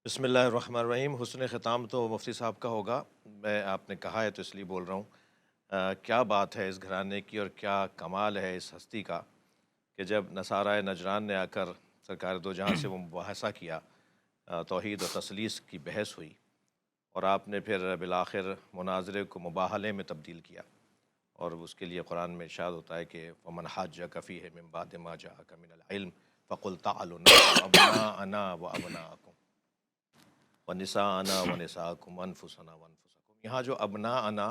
बिस्मिल्लाहिर्रहमानिर्रहीम। हुस्न ख़िताम तो मुफ्ती साहब का होगा। मैं आपने कहा है तो इसलिए बोल रहा हूँ। क्या बात है इस घराने की और क्या कमाल है इस हस्ती का कि जब नसाराए नजरान ने आकर सरकार दो जहाँ से वो मुबाहसा किया, तौहीद और तसलीस की बहस हुई और आपने फिर बिलाखिर मुनाजरे को मुबाहले में तब्दील किया। और उसके लिए कुरान में इरशाद होता है कि वमन हज्जक फ़ीहि मिन बाद मा जाअक मिनल इल्म फ़कुल तअलू नद'उ अब्नाअना व अब्नाअकुम व निसाअना व निसाअकुम व अनफुसना व अनफुसकुम। यहाँ जो अब्नाअना,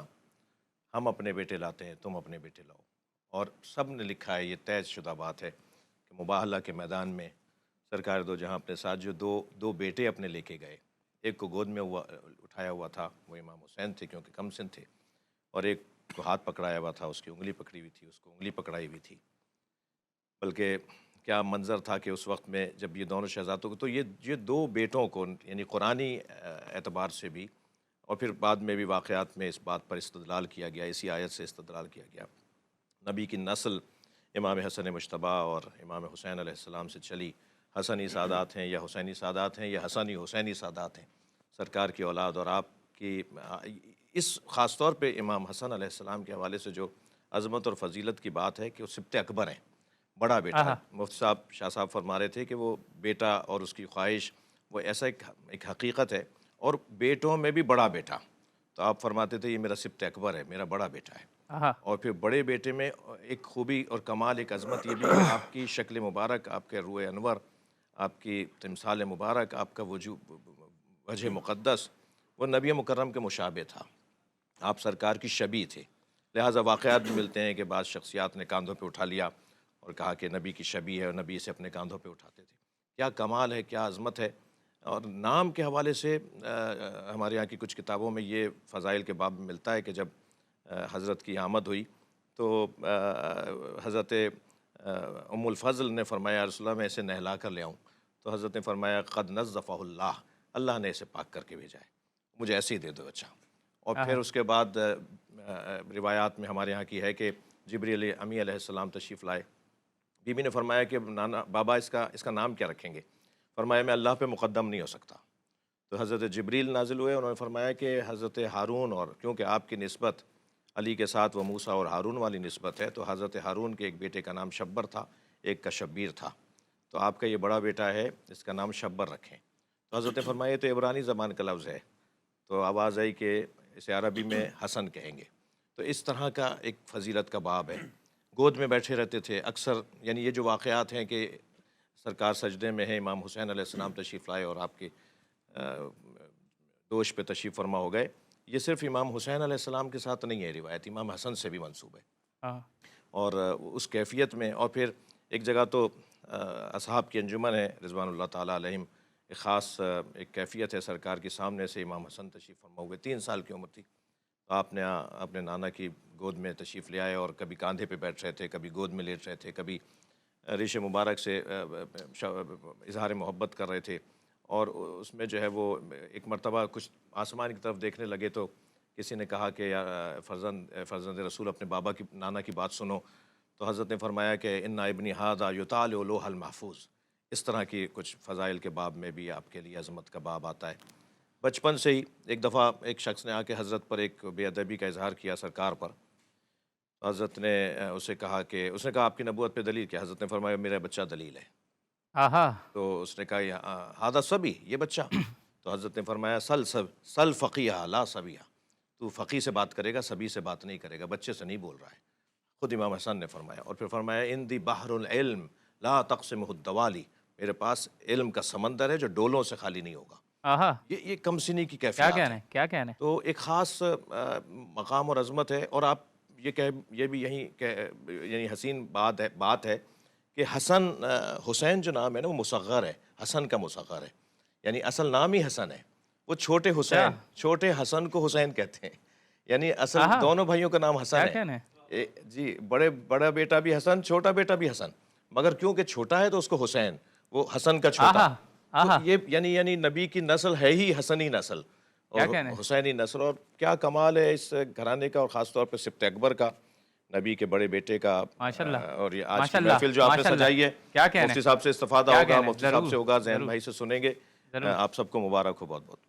हम अपने बेटे लाते हैं, तुम अपने बेटे लाओ। और सब ने लिखा है, ये तय शुदा बात है कि मुबाहला के मैदान में सरकार दो जहाँ अपने साथ जो दो दो बेटे अपने लेके गए, एक को गोद में उठाया हुआ था, वो इमाम हुसैन थे क्योंकि कम सिन थे, और एक को हाथ पकड़ाया हुआ था, उसकी उंगली पकड़ी हुई थी, उसको उंगली पकड़ाई हुई थी। बल्कि क्या मंज़र था कि उस वक्त में जब ये दोनों शहज़ादों को, तो ये दो बेटों को यानी कुरानी एतबार से भी और फिर बाद में भी वाक़यात में इस बात पर इस्तदलाल किया गया, इसी आयत से इस्तदलाल किया गया, नबी की नस्ल इमाम हसन मुश्तबा और इमाम हुसैन अलैहिस्सलाम से चली। हसनी सादात हैं या हुसैनी सादात हैं या हसनी हुसैनी सादात हैं, सरकार की औलाद। और आपकी इस ख़ास तौर पे इमाम हसन अलैहिस्सलाम के हवाले से जो अज़मत और फ़जीलत की बात है कि वो सिब्त अकबर हैं, बड़ा बेटा। आहा! मुफ्ती साहब शाह साहब फरमा रहे थे कि वो बेटा और उसकी ख्वाहिश, वो ऐसा एक हकीकत है, और बेटों में भी बड़ा बेटा। तो आप फरमाते थे ये मेरा सिब्त अकबर है, मेरा बड़ा बेटा है। आहा! और फिर बड़े बेटे में एक खूबी और कमाल, एक अज़मत ये भी कि आपकी शक्ल मुबारक, आपके रूए अनवर, आपकी तिमसाल मुबारक, आपका वजह मुक़द्दस वो नबी मुकर्रम के मुशाबे था। आप सरकार की शबी थे। लिहाजा वाक़यात भी मिलते हैं कि बाद शख्सियात ने कांधों पे उठा लिया और कहा कि नबी की शबी है और नबी से अपने कांधों पे उठाते थे। क्या कमाल है, क्या अज़मत है। और नाम के हवाले से हमारे यहाँ की कुछ किताबों में ये फ़ज़ाइल के बाब में मिलता है कि जब हज़रत की आमद हुई तो हज़रत उम्मुल फ़ज़ल ने फ़रमाया, या रसूलल्लाह मैं इसे नहला कर ले आऊँ। तो हज़रत ने फ़रमाया, क़द नज़्ज़फ़हुल्लाह, अल्लाह ने इसे पाक करके भेजा है, मुझे ऐसे ही दे दो अच्छा। और फिर आहा! उसके बाद रिवायात में हमारे यहाँ की है कि जिब्रील अमी अलैहिस्सलाम तशरीफ़ लाए। बीबी ने फरमाया कि नाना बाबा इसका इसका नाम क्या रखेंगे? फरमाया मैं अल्लाह पे मुक़द्दम नहीं हो सकता। तो हज़रत जिब्रील नाज़िल हुए, उन्होंने फरमाया कि हज़रत हारून, और क्योंकि आपकी निस्बत अली के साथ वो मूसा और हारून वाली निस्बत है, तो हज़रत हारून के एक बेटे का नाम शब्बर था, एक का शब्बीर था। तो आपका ये बड़ा बेटा है, इसका नाम शब्बर रखें। तो हज़रत ने फरमाया ये तो इब्रानी ज़बान का लफ्ज़ है। तो आवाज़ आई कि इसे अरबी में हसन कहेंगे। तो इस तरह का एक फ़जीलत का बाब है। गोद में बैठे रहते थे अक्सर, यानी ये जो वाक़यात हैं कि सरकार सजदे में है, इमाम हुसैन अलैहिस्सलाम तशरीफ़ लाए और आपके दोश पे तशरीफ़ फरमा हो गए। ये सिर्फ़ इमाम हुसैन अलैहिस्सलाम के साथ नहीं है रिवायत, इमाम हसन से भी मंसूब है। हाँ, और उस कैफ़ियत में, और फिर एक जगह तो असहाब की अंजुमन है रिज़वानुल्लाह ताला अलैहिम, एक ख़ास एक कैफ़ियत है सरकार के सामने से इमाम हसन तशरीफ़ फरमा हुए, 3 साल की उम्र थी। तो आपने अपने नाना की गोद में तशरीफ़ ले आए और कभी कंधे पे बैठ रहे थे, कभी गोद में लेट रहे थे, कभी रेशे मुबारक से इज़हार मोहब्बत कर रहे थे। और उसमें जो है वो एक मरतबा कुछ आसमान की तरफ देखने लगे तो किसी ने कहा कि या फ़र्ज़ंद रसूल अपने बाबा की, नाना की बात सुनो। तो हज़रत ने फरमाया कि इन्ना इब्नी हादा युतालु लोहल महफूज़। इस तरह की कुछ फ़ज़ाइल के बाब में भी आपके लिए अज़मत का बाब आता है। बचपन से ही एक दफ़ा एक शख्स ने आके हज़रत पर एक बेअदबी का इज़हार किया सरकार पर। तो हज़रत ने उसे कहा कि, उसने कहा आपकी नबूवत पे दलील क्या? हज़रत ने फरमाया मेरा बच्चा दलील है। आहा! तो उसने कहा हादा सबी, ये बच्चा। तो हज़रत ने फरमाया सल फ़क़ीहा ला सबिया, तू फ़क़ी से बात करेगा, सभी से बात नहीं करेगा, बच्चे से नहीं बोल रहा है। खुद इमाम हसन ने फरमाया। और फिर फरमाया इंदी बहरुल इल्म ला तक़सिमुहु दवाली, मेरे पास इल्म का समंदर है जो डोलों से खाली नहीं होगा। आहा! ये कमसिनी की क्या कैफ़ियत कहना है। है, क्या कहना है? तो एक ख़ास मक़ाम और अज़मत है। और आप ये भी यहीं यानी हसीन बात है कि हसन हुसैन जो नाम है ना वो मुसग़्ग़र है, हसन का मुसग़्ग़र है, यानी असल नाम ही हसन है। वो अच्छा! छोटे हसन को हुसैन कहते हैं, यानी असल आहा! दोनों भाइयों का नाम हसन क्या है। कहना है? जी, बड़ा बेटा भी हसन, छोटा बेटा भी हसन, मगर क्योंकि छोटा है तो उसको हुसैन, वो हसन का छोटा। आहा! तो आहा! ये यानी नबी की नस्ल है ही हसनी नस्ल क्या और कहना है? हुसैनी नस्ल। और क्या कमाल है इस घराने का, और ख़ास तौर पे सिब्त अकबर का, नबी के बड़े बेटे का। माशाल्लाह, और ये आज की माशाल्लाह, महफ़िल जो आपने माशाल्लाह! सजाई है, क्या कहना मुफ्ती है? साहब से इस्तिफ़ादा क्या होगा, कहना है? मुफ्ती साहब ज़रूर, से होगा, ज़ैन ज़रूर। भाई से सुनेंगे। ضرور آپ سب کو مبارک ہو بہت بہت.